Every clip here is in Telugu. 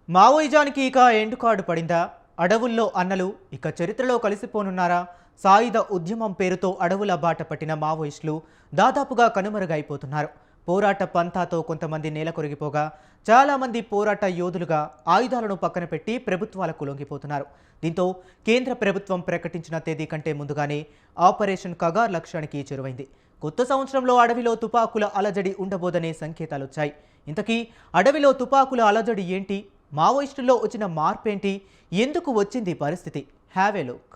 మావోయిజానికి ఇక ఎండు కార్డు పడిందా? అడవుల్లో అన్నలు ఇక చరిత్రలో కలిసిపోనున్నారా? సాయుధ ఉద్యమం పేరుతో అడవుల బాట పట్టిన మావోయిస్టులు దాదాపుగా కనుమరుగైపోతున్నారు. పోరాట పంథాతో కొంతమంది నేలకొరిగిపోగా చాలామంది పోరాట యోధులుగా ఆయుధాలను పక్కన పెట్టి ప్రభుత్వాలకు లొంగిపోతున్నారు. దీంతో కేంద్ర ప్రభుత్వం ప్రకటించిన తేదీ కంటే ముందుగానే ఆపరేషన్ కగార్ లక్ష్యానికి చేరువైంది. కొత్త సంవత్సరంలో అడవిలో తుపాకుల అలజడి ఉండబోదనే సంకేతాలొచ్చాయి. ఇంతకీ అడవిలో తుపాకుల అలజడి ఏంటి? మావోయిస్టుల్లో వచ్చిన మార్పేంటి? ఎందుకు వచ్చింది పరిస్థితి? Have a look.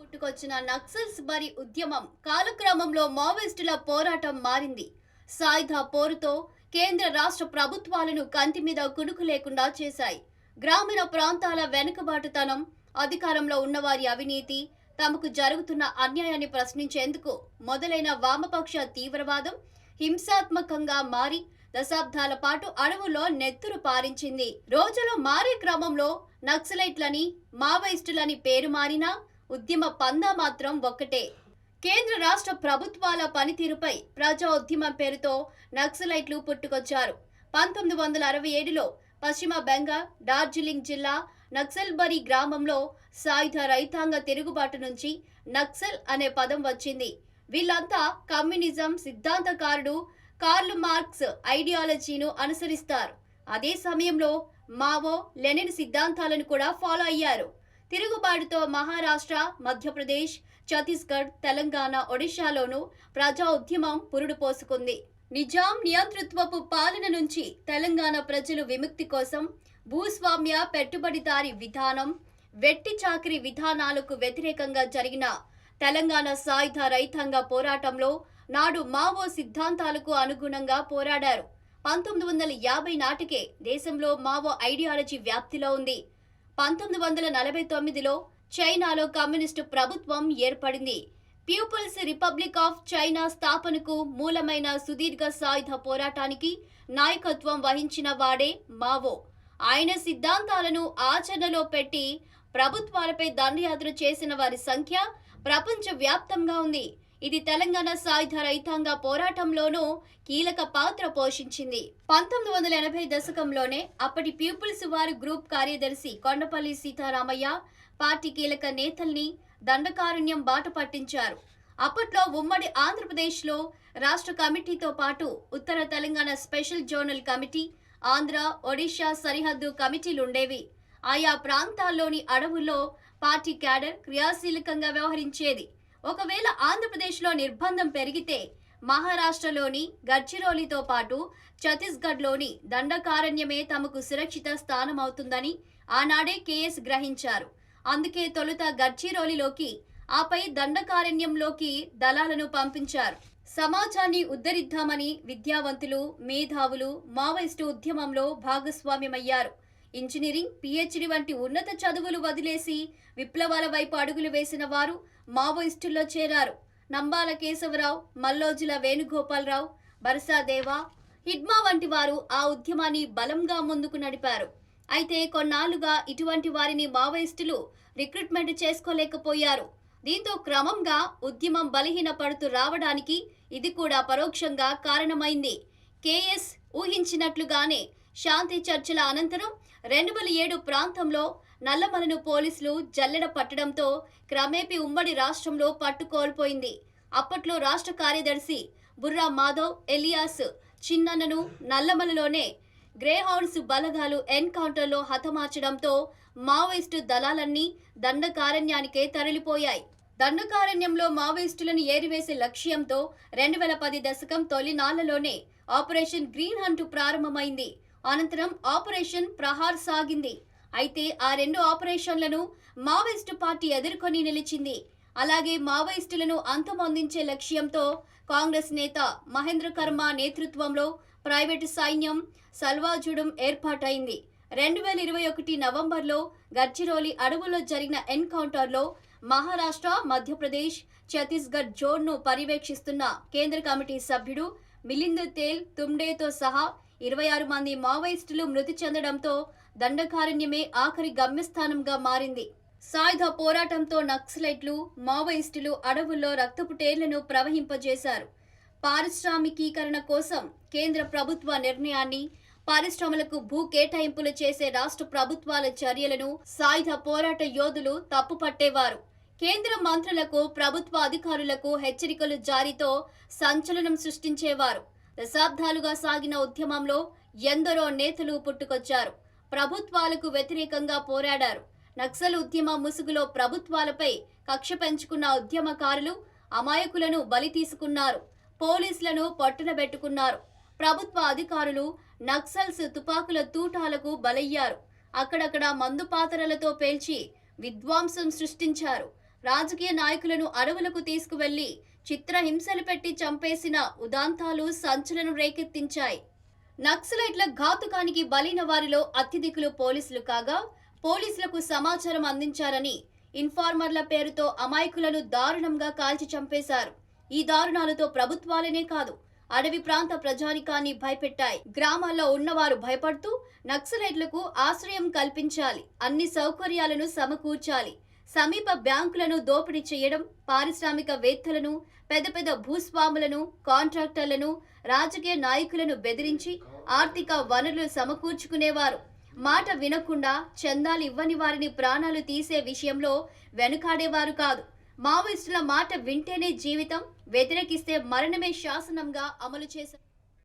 పుట్టుకొచ్చిన నక్సల్స్ బరి ఉద్యమం కాలక్రమంలో మావోయిస్టుల పోరాటం మారింది. సాయుధ పోరుతో కేంద్ర రాష్ట్ర ప్రభుత్వాలను కంటి మీద కునుకు లేకుండా చేశాయి. గ్రామీణ ప్రాంతాల వెనుకబాటుతనం, అధికారంలో ఉన్నవారి అవినీతి, తమకు జరుగుతున్న అన్యాయాన్ని ప్రశ్నించేందుకు మొదలైన వామపక్ష తీవ్రవాదం హింసాత్మకంగా మారి దశాబ్దాల పాటు అడవుల్లో నెత్తురు పారించింది. రోజులు మారే క్రమంలో నక్సలైట్లని, మావోయిస్టులని పేరు మారినా ఉద్యమ పందా మాత్రం ఒక్కటే. కేంద్ర రాష్ట్ర ప్రభుత్వాల పనితీరుపై ప్రజా ఉద్యమం పేరుతో నక్సలైట్లు పుట్టుకొచ్చారు. 1967లో పశ్చిమ బెంగాల్ డార్జిలింగ్ జిల్లా నక్సల్బరీ గ్రామంలో సాయుధ రైతాంగ తిరుగుబాటు నుంచి నక్సల్ అనే పదం వచ్చింది. వీళ్ళంతా కమ్యూనిజం సిద్ధాంతకారుడు కార్ల్ మార్క్స్ ఐడియాలజీను అనుసరిస్తారు. అదే సమయంలో మావో లెనిన్ సిద్ధాంతాలను కూడా ఫాలో అయ్యారు. తిరుగుబాటుతో మహారాష్ట్ర, మధ్యప్రదేశ్, ఛత్తీస్గఢ్, తెలంగాణ, ఒడిశాలోనూ ప్రజా ఉద్యమం పురుడు పోసుకుంది. నిజాం నియంతృత్వపు పాలన నుంచి తెలంగాణ ప్రజలు విముక్తి కోసం భూస్వామ్య పెట్టుబడిదారీ విధానం, వెట్టి చాకిరీ విధానాలకు వ్యతిరేకంగా జరిగిన తెలంగాణ సాయుధ రైతాంగ పోరాటంలో నాడు మావో సిద్ధాంతాలకు అనుగుణంగా పోరాడారు. 1950 నాటికే దేశంలో మావో ఐడియాలజీ వ్యాప్తిలో ఉంది. 1949లో చైనాలో కమ్యూనిస్టు ప్రభుత్వం ఏర్పడింది. పీపుల్స్ రిపబ్లిక్ ఆఫ్ చైనా స్థాపనకు మూలమైన సుదీర్ఘ సాయుధ పోరాటానికి నాయకత్వం వహించిన వాడే మావో. ఆయన సిద్ధాంతాలను ఆచరణలో పెట్టి ప్రభుత్వాలపై దండయాత్ర చేసిన వారి సంఖ్య ప్రపంచ వ్యాప్తంగా ఉంది. ఇది తెలంగాణ సాయుధ రైతాంగ పోరాటంలోనూ కీలక పాత్ర పోషించింది. 1980 దశకంలోనే అప్పటి పీపుల్స్ వార్ గ్రూప్ కార్యదర్శి కొండపల్లి సీతారామయ్య పార్టీ కీలక నేతల్ని దండకారణ్యం బాట పట్టించారు. అప్పట్లో ఉమ్మడి ఆంధ్రప్రదేశ్లో రాష్ట్ర కమిటీతో పాటు ఉత్తర Telangana special zonal committee, Andhra, Odisha సరిహద్దు కమిటీలుండేవి. ఆయా ప్రాంతాల్లోని అడవుల్లో పార్టీ క్యాడర్ క్రియాశీలకంగా వ్యవహరించేది. ఒకవేళ ఆంధ్రప్రదేశ్లో నిర్బంధం పెరిగితే మహారాష్ట్రలోని గడ్చిరోలితో పాటు ఛత్తీస్గఢ్లోని దండకారణ్యమే తమకు సురక్షిత స్థానం అవుతుందని ఆనాడే కేఎస్ గ్రహించారు. అందుకే తొలుత గడ్చిరోలిలోకి, ఆపై దండకారణ్యంలోకి దళాలను పంపించారు. సమాజాన్ని ఉద్ధరిద్దామని విద్యావంతులు, మేధావులు మావోయిస్టు ఉద్యమంలో భాగస్వామ్యమయ్యారు. ఇంజనీరింగ్, పిహెచ్డి వంటి ఉన్నత చదువులు వదిలేసి విప్లవాల వైపు అడుగులు వేసిన వారు మావోయిస్టుల్లో చేరారు. నంబాల కేశవరావు, మల్లోజుల వేణుగోపాలరావు, బరసాదేవ, హిడ్మా వంటి వారు ఆ ఉద్యమాన్ని బలంగా ముందుకు నడిపారు. అయితే కొన్నాళ్లుగా ఇటువంటి వారిని మావోయిస్టులు రిక్రూట్మెంట్ చేసుకోలేకపోయారు. దీంతో క్రమంగా ఉద్యమం బలహీనపడుతూ రావడానికి ఇది కూడా పరోక్షంగా కారణమైంది. కేఎస్ ఊహించినట్లుగానే శాంతి చర్చల అనంతరం 2007 ప్రాంతంలో నల్లమలను పోలీసులు జల్లెడ పట్టడంతో క్రమేపీ ఉమ్మడి రాష్ట్రంలో పట్టు కోల్పోయింది. అప్పట్లో రాష్ట్ర కార్యదర్శి బుర్రా మాధవ్ ఎలియాస్ చిన్నన్నను నల్లమలలోనే గ్రేహౌండ్స్ బలగాలు ఎన్కౌంటర్లో హతమార్చడంతో మావోయిస్టు దళాలన్నీ దండకారణ్యానికే తరలిపోయాయి. దండకారణ్యంలో మావోయిస్టులను ఏరివేసే లక్ష్యంతో 2010 దశకం తొలి నాళ్లలోనే ఆపరేషన్ గ్రీన్ హంట్ ప్రారంభమైంది. అనంతరం ఆపరేషన్ ప్రహార్ సాగింది. అయితే ఆ రెండు ఆపరేషన్లను మావోయిస్టు పార్టీ ఎదుర్కొని నిలిచింది. అలాగే మావోయిస్టులను అంతమొందించే లక్ష్యంతో కాంగ్రెస్ నేత మహేంద్ర కర్మ నేతృత్వంలో ప్రైవేటు సైన్యం సల్వాజుడం ఏర్పాటైంది. 2021 నవంబర్లో గడ్చిరోలి అడవుల్లో జరిగిన ఎన్కౌంటర్లో మహారాష్ట్ర, మధ్యప్రదేశ్, ఛత్తీస్గఢ్ జోన్ను పర్యవేక్షిస్తున్న కేంద్ర కమిటీ సభ్యుడు మిలింద్ తేల్ తుండేతో సహా 26 మంది మావోయిస్టులు మృతి చెందడంతో దండకారణ్యమే ఆఖరి గమ్యస్థానంగా మారింది. సాయుధ పోరాటంతో నక్సలైట్లు, మావోయిస్టులు అడవుల్లో రక్తపు టేర్లను ప్రవహింపజేశారు. పారిశ్రామికీకరణ కోసం కేంద్ర ప్రభుత్వ నిర్ణయాన్ని పరిశ్రమలకు భూ కేటాయింపులు చేసే రాష్ట్ర ప్రభుత్వాల చర్యలను సాయుధ పోరాట యోధులు తప్పుపట్టేవారు. కేంద్ర మంత్రులకు, ప్రభుత్వ అధికారులకు హెచ్చరికలు జారీతో సంచలనం సృష్టించేవారు. దశాబ్దాలుగా సాగిన ఉద్యమంలో ఎందరో నేతలు పుట్టుకొచ్చారు. ప్రభుత్వాలకు వ్యతిరేకంగా పోరాడారు. నక్సల్ ఉద్యమ ముసుగులో ప్రభుత్వాలపై కక్ష పెంచుకున్న ఉద్యమకారులు అమాయకులను బలి తీసుకున్నారు. పోలీసులను పట్టునబెట్టుకున్నారు. ప్రభుత్వ అధికారులు నక్సల్స్ తుపాకుల తూటాలకు బలయ్యారు. అక్కడక్కడ మందు పాతరలతో పేల్చి విధ్వంసం సృష్టించారు. రాజకీయ నాయకులను అడవులకు తీసుకువెళ్లి చిత్రహింసలు పెట్టి చంపేసిన ఉదాంతాలు సంచలనం రేకెత్తించాయి. నక్సలైట్ల ఘాతుకానికి బలైన వారిలో అత్యధికులు పోలీసులు కాగా, పోలీసులకు సమాచారం అందించారని ఇన్ఫార్మర్ల పేరుతో అమాయకులను దారుణంగా కాల్చి చంపేశారు. ఈ దారుణాలతో ప్రభుత్వాలనే కాదు, అడవి ప్రాంత ప్రజానికాన్ని భయపెట్టాయి. గ్రామాల్లో ఉన్నవారు భయపడుతూ నక్సలైట్లకు ఆశ్రయం కల్పించాలి, అన్ని సౌకర్యాలను సమకూర్చాలి, సమీప బ్యాంకులను దోపిడీ చేయడం, పారిశ్రామికవేత్తలను, పెద్ద పెద్ద భూస్వాములను, కాంట్రాక్టర్లను, రాజకీయ నాయకులను బెదిరించి ఆర్థిక వనరులు సమకూర్చుకునేవారు. మాట వినకుండా చందాలు ఇవ్వని వారిని ప్రాణాలు తీసే విషయంలో వెనుకాడేవారు కాదు. మావోయిస్టుల మాట వింటేనే జీవితం, వ్యతిరేకిస్తే మరణమే శాసనంగా అమలు చేశారు.